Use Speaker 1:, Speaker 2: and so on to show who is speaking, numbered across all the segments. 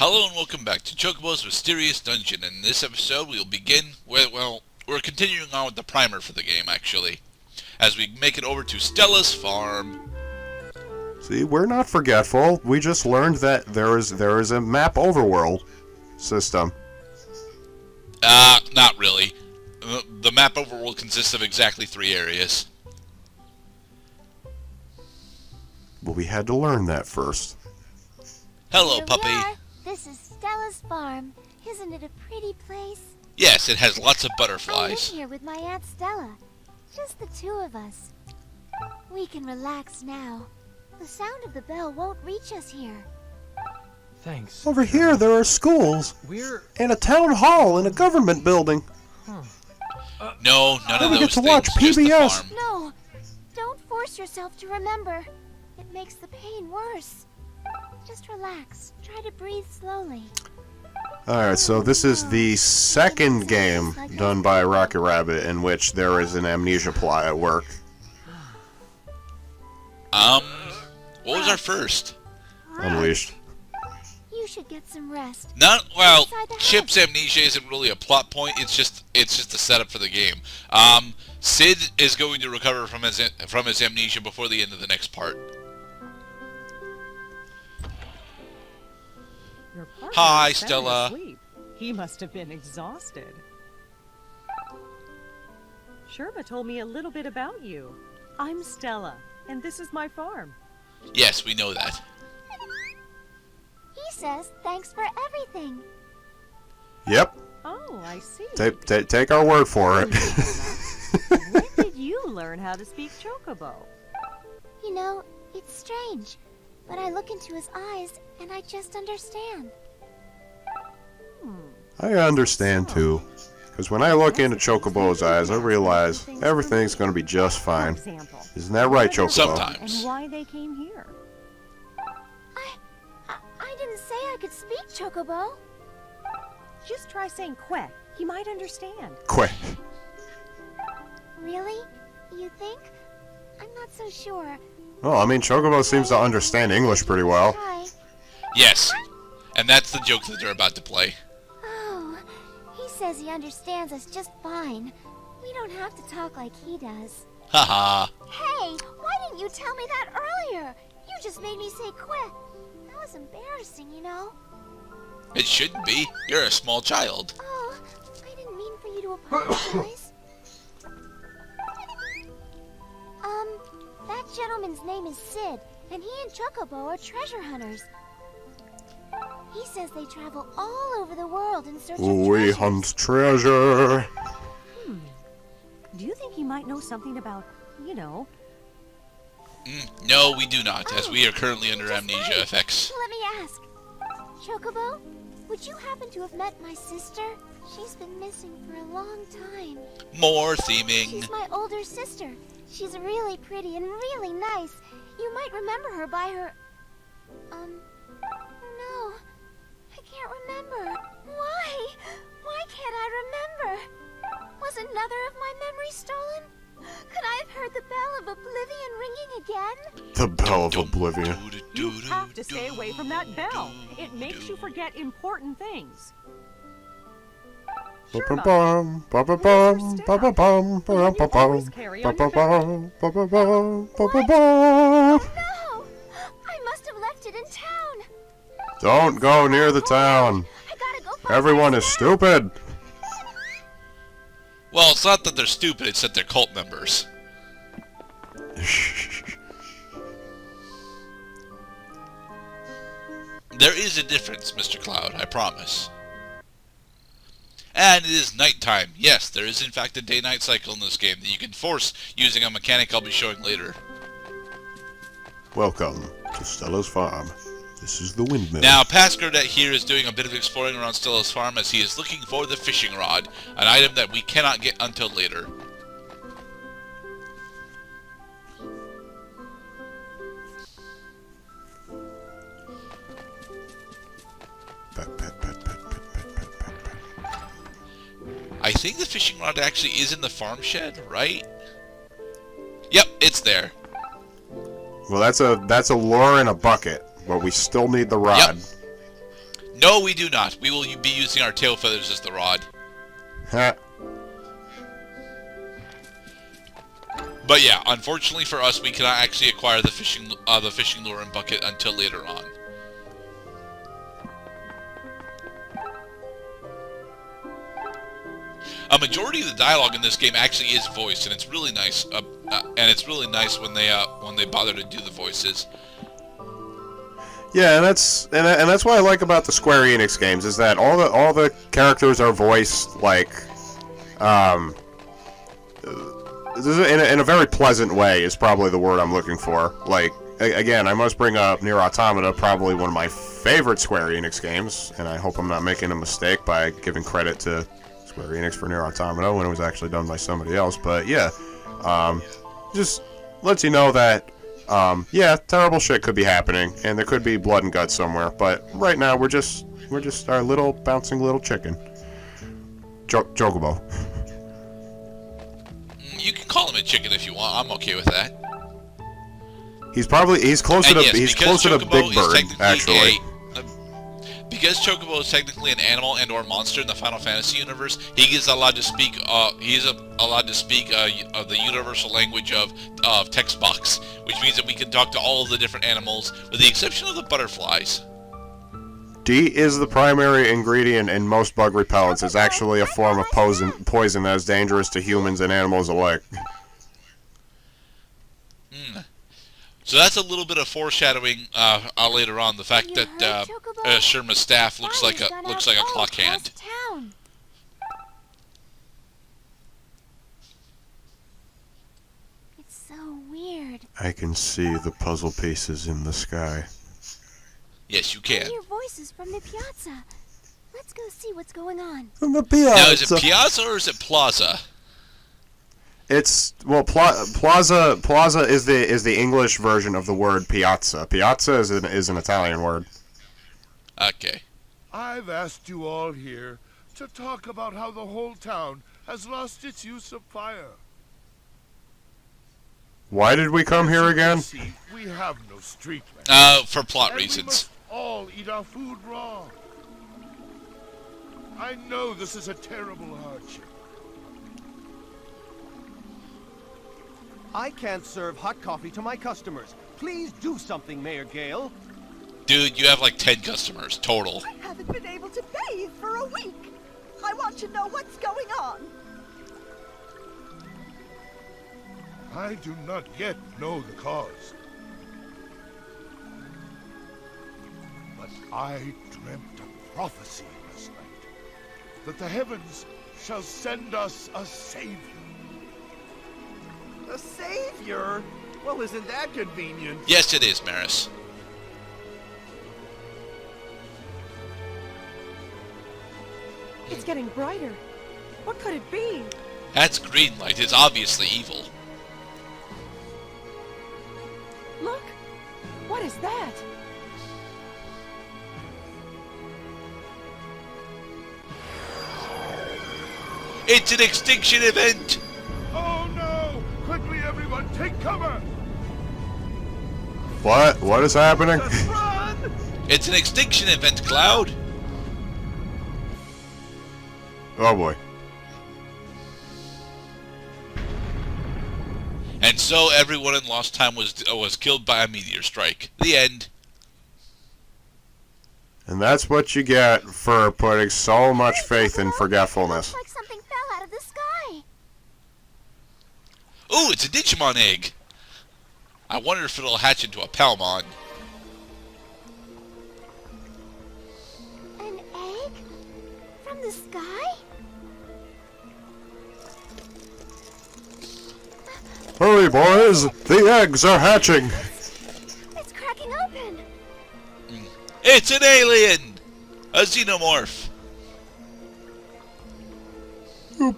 Speaker 1: Hello and welcome back to Chocobo's Mysterious Dungeon. In this episode, we'll begin with, we're continuing on with the primer for the game, actually, as we make it over to Stella's farm.
Speaker 2: See, we're not forgetful. We just learned that there is a map overworld system.
Speaker 1: Not really. The map overworld consists of exactly 3 areas.
Speaker 2: But we had to learn that first.
Speaker 1: Hello,
Speaker 3: Here
Speaker 1: puppy.
Speaker 3: we are. This is Stella's farm. Isn't it a pretty place?
Speaker 1: Yes, it has lots of
Speaker 3: I live
Speaker 1: butterflies.
Speaker 3: here with my Aunt Stella. Just the 2 of us. We can relax now. The sound of the bell won't reach us here.
Speaker 4: Thanks.
Speaker 2: Over here, there are schools
Speaker 4: We're...
Speaker 2: and a town hall and a government building.
Speaker 1: No, none of
Speaker 2: we
Speaker 1: those
Speaker 2: get to watch
Speaker 1: things, just the
Speaker 2: PBS.
Speaker 1: farm.
Speaker 3: No! Don't force yourself to remember. It makes the pain worse. Just relax. Try to breathe slowly.
Speaker 2: Alright, so this is the second game done by Rocket Rabbit in which there is an amnesia plot at work.
Speaker 1: What was our first?
Speaker 2: Unleashed.
Speaker 3: You should get some rest.
Speaker 1: Well,
Speaker 3: Inside the house.
Speaker 1: Chip's amnesia isn't really a plot point, it's just a setup for the game. Cid is going to recover from his amnesia before the end of the next part.
Speaker 5: Your partner
Speaker 1: Hi,
Speaker 5: is sound
Speaker 1: Stella.
Speaker 5: asleep. He must have been exhausted. Sherba told me a little bit about you. I'm Stella, and this is my farm.
Speaker 1: Yes, we know that.
Speaker 3: He says thanks for everything.
Speaker 2: Yep,
Speaker 5: Oh, I see.
Speaker 2: take our word for it.
Speaker 5: When did you learn how to speak Chocobo?
Speaker 3: You know, it's strange, but I look into his eyes and I just understand.
Speaker 2: I understand too. Because when I look into Chocobo's eyes, I realize everything's going to be just
Speaker 5: For
Speaker 2: fine.
Speaker 5: example,
Speaker 2: Isn't that right, Chocobo?
Speaker 1: Sometimes.
Speaker 5: and why they came here.
Speaker 3: I didn't say I could speak, Chocobo.
Speaker 5: Just try saying "que." He might understand.
Speaker 2: Quick.
Speaker 3: Really? You think? I'm not so sure.
Speaker 2: Well, I mean, Chocobo seems to understand English pretty well.
Speaker 3: Try.
Speaker 1: Yes, and that's the joke that they're about to play.
Speaker 3: Oh, he says he understands us just fine. We don't have to talk like he does.
Speaker 1: Haha.
Speaker 3: Hey, why didn't you tell me that earlier? You just made me say quit. That was embarrassing, you know.
Speaker 1: It shouldn't be. You're a small child.
Speaker 3: Oh, I didn't mean for you to apologize. That gentleman's name is Cid, and he and Chocobo are treasure hunters. He says they travel all over the world in search of
Speaker 2: We
Speaker 3: treasures.
Speaker 2: hunt treasure.
Speaker 5: Do you think he might know something about, you know?
Speaker 1: No, we do not, as we are currently under amnesia effects.
Speaker 3: Let me ask. Chocobo, would you happen to have met my sister? She's been missing for a long time.
Speaker 1: More theming.
Speaker 3: She's my older sister. She's really pretty and really nice. You might remember her by her... No. I can't remember. Why? Why can't I remember? Was another of my memories stolen? Could I have heard the bell of oblivion ringing again?
Speaker 2: The Bell of Oblivion.
Speaker 5: You have to stay away from that bell. It makes you forget important things.
Speaker 2: Ba-ba-bum, ba-ba-bum, ba-ba-bum, ba-ba-bum, ba-ba-bum, ba-ba-bum, ba-ba-bum.
Speaker 3: No! I must have left it in town.
Speaker 2: Don't go near the town.
Speaker 3: I gotta go find
Speaker 2: Everyone
Speaker 3: my
Speaker 2: is
Speaker 3: snack.
Speaker 2: stupid.
Speaker 1: Well, it's not that they're stupid, it's that they're cult members. There is a difference, Mr. Cloud, I promise. And it is nighttime. Yes, there is in fact a day-night cycle in this game that you can force using a mechanic I'll be showing later.
Speaker 2: Welcome to Stella's farm. This is the windmill.
Speaker 1: Now, Pascadet here is doing a bit of exploring around Stella's farm as he is looking for the fishing rod, an item that we cannot get until later.
Speaker 2: Pat, pat, pat, pat, pat, pat, pat, pat, pat.
Speaker 1: I think the fishing rod actually is in the farm shed, right? Yep, it's there.
Speaker 2: Well, that's a lure in a bucket, but we still need the rod.
Speaker 1: No, we do not. We will be using our tail feathers as the rod.
Speaker 2: Ha.
Speaker 1: But yeah, unfortunately for us, we cannot actually acquire the fishing lure and bucket until later on. A majority of the dialogue in this game actually is voiced, and it's really nice. And it's really nice when they bother to do the voices.
Speaker 2: Yeah, and that's what I like about the Square Enix games is that all the characters are voiced like, in a very pleasant way is probably the word I'm looking for. Like, again, I must bring up Nier Automata, probably one of my favorite Square Enix games, and I hope I'm not making a mistake by giving credit to Square Enix for Nier Automata when it was actually done by somebody else. But yeah, just lets you know that, yeah, terrible shit could be happening, and there could be blood and guts somewhere. But right now, we're just our little bouncing little chicken, Chocobo.
Speaker 1: You can call him a chicken if you want. I'm okay with that.
Speaker 2: He's closer to Big Bird, actually.
Speaker 1: Because Chocobo is technically an animal and/or monster in the Final Fantasy universe, he is allowed to speak. Allowed to speak the universal language of text box, which means that we can talk to all of the different animals, with the exception of the butterflies.
Speaker 2: D is the primary ingredient in most bug repellents. It's actually a form of poison that is dangerous to humans and animals alike.
Speaker 1: So that's a little bit of foreshadowing later on. The fact that Sherma's staff looks like a clock hand.
Speaker 3: It's so weird.
Speaker 2: I can see the puzzle pieces in the sky.
Speaker 1: Yes, you
Speaker 3: I
Speaker 1: can.
Speaker 3: hear voices from the piazza. Let's go see what's going on.
Speaker 2: From the piazza.
Speaker 1: Now, is it piazza or is it plaza?
Speaker 2: It's plaza. Plaza is the English version of the word piazza. Piazza is an Italian word.
Speaker 1: Okay.
Speaker 6: I've asked you all here to talk about how the whole town has lost its use of fire.
Speaker 2: Why did we come here again?
Speaker 6: See, we have no street lamps.
Speaker 1: For plot
Speaker 6: And
Speaker 1: reasons.
Speaker 6: we must all eat our food raw. I know this is a terrible hardship.
Speaker 7: I can't serve hot coffee to my customers. Please do something, Mayor Gale.
Speaker 1: Dude, you have like 10 customers total.
Speaker 8: I haven't been able to bathe for a week. I want to know what's going on.
Speaker 6: I do not yet know the cause. But I dreamt a prophecy last night, that the heavens shall send us a savior.
Speaker 7: A savior? Well, isn't that convenient?
Speaker 1: Yes, it is, Maris.
Speaker 5: It's getting brighter. What could it be?
Speaker 1: That's green light. It's obviously evil.
Speaker 5: Look! What is that?
Speaker 1: It's an extinction event!
Speaker 6: Oh no! Quickly, everyone, take cover!
Speaker 2: What? What is happening?
Speaker 7: Run!
Speaker 1: It's an extinction event, Cloud!
Speaker 2: Oh boy.
Speaker 1: And so everyone in Lost Time was killed by a meteor strike. The end.
Speaker 2: And that's what you get for putting so much faith in forgetfulness.
Speaker 3: Looks like something fell out of the sky.
Speaker 1: Ooh, it's a Digimon egg! I wonder if it'll hatch into a Palmon.
Speaker 3: An egg? From the sky?
Speaker 2: Hurry, boys! The eggs are hatching!
Speaker 3: It's cracking open.
Speaker 1: It's an alien! A xenomorph!
Speaker 6: Oh,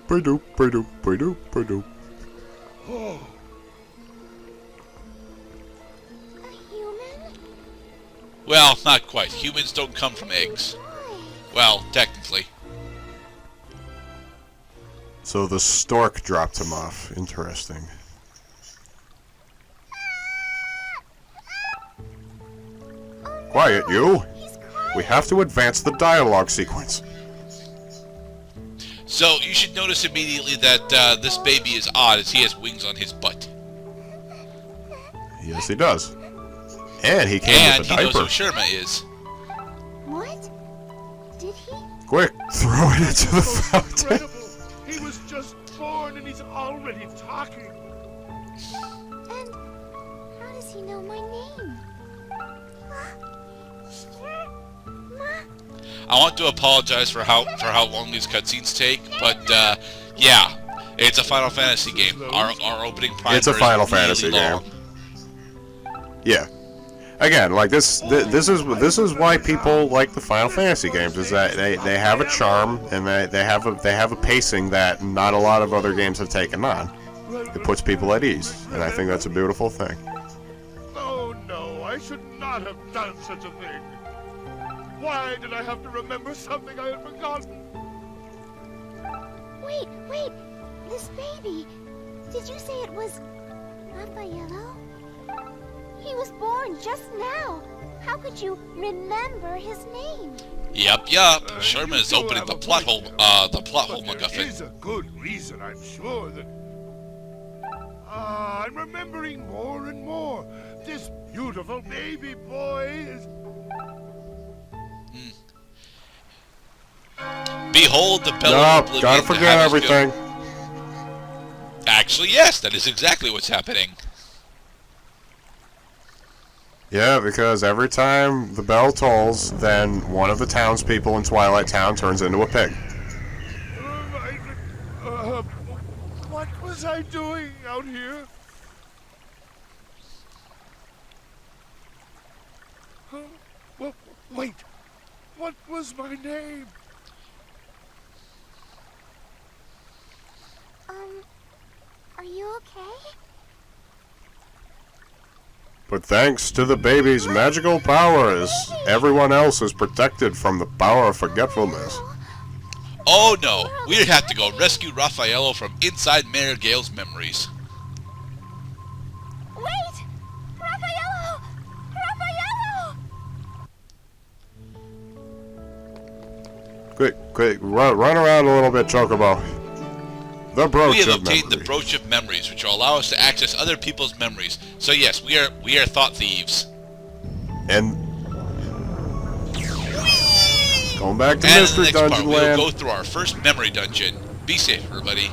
Speaker 3: A human?
Speaker 1: Well, not quite. Humans don't come from eggs.
Speaker 3: Why?
Speaker 1: Well, technically.
Speaker 2: So the stork dropped him off. Interesting.
Speaker 3: Oh, no.
Speaker 2: Quiet, you!
Speaker 3: He's crying.
Speaker 2: We have to advance the dialogue sequence.
Speaker 1: So you should notice immediately that this baby is odd, as he has wings on his butt.
Speaker 2: Yes, he does. And he came
Speaker 1: And
Speaker 2: with a
Speaker 1: he knows
Speaker 2: diaper.
Speaker 1: who Sherma is.
Speaker 3: What? Did he?
Speaker 2: Quick, throw it into the fountain.
Speaker 6: Incredible! He was just born and he's already talking.
Speaker 3: And how does he know my name?
Speaker 1: I want to apologize for how long these cutscenes take, but yeah, it's a Final Fantasy game. Our opening primer
Speaker 2: It's a Final
Speaker 1: is really
Speaker 2: Fantasy game.
Speaker 1: long.
Speaker 2: Yeah. Again, like this is why people like the Final Fantasy games, is that they have a charm and they have a pacing that not a lot of other games have taken on. It puts people at ease, and I think that's a beautiful thing.
Speaker 6: Oh no, I should not have done such a thing. Why did I have to remember something I had forgotten?
Speaker 3: Wait. This baby. Did you say it was Raffaello? He was born just now. How could you remember his name?
Speaker 1: Yep. Sherma is opening the plot hole.
Speaker 6: There
Speaker 1: MacGuffin.
Speaker 6: is a good reason, I'm sure, that... I'm remembering more and more. This beautiful baby boy is...
Speaker 1: Behold the bell of
Speaker 2: Nope,
Speaker 1: oblivion.
Speaker 2: gotta
Speaker 1: to
Speaker 2: forget
Speaker 1: have us
Speaker 2: everything.
Speaker 1: go- Actually, yes, that is exactly what's happening.
Speaker 2: Yeah, because every time the bell tolls, then one of the townspeople in Twilight Town turns into a pig.
Speaker 6: What was I doing out here? Well, wait. What was my name?
Speaker 3: Are you okay?
Speaker 2: But thanks to the baby's magical powers, everyone else is protected from the power of forgetfulness.
Speaker 1: Oh no, we have to go rescue Raffaello from inside Mayor Gale's memories.
Speaker 3: Wait! Raffaello! Raffaello!
Speaker 2: Quick, run around a little bit, Chocobo. The brooch
Speaker 1: We have
Speaker 2: of
Speaker 1: obtained the
Speaker 2: memory.
Speaker 1: brooch of memories, which will allow us to access other people's memories. So yes, we are thought thieves.
Speaker 2: And going back to
Speaker 1: And in the
Speaker 2: Mystery
Speaker 1: next part,
Speaker 2: Dungeon
Speaker 1: we will
Speaker 2: Land.
Speaker 1: go through our first memory dungeon. Be safe, everybody.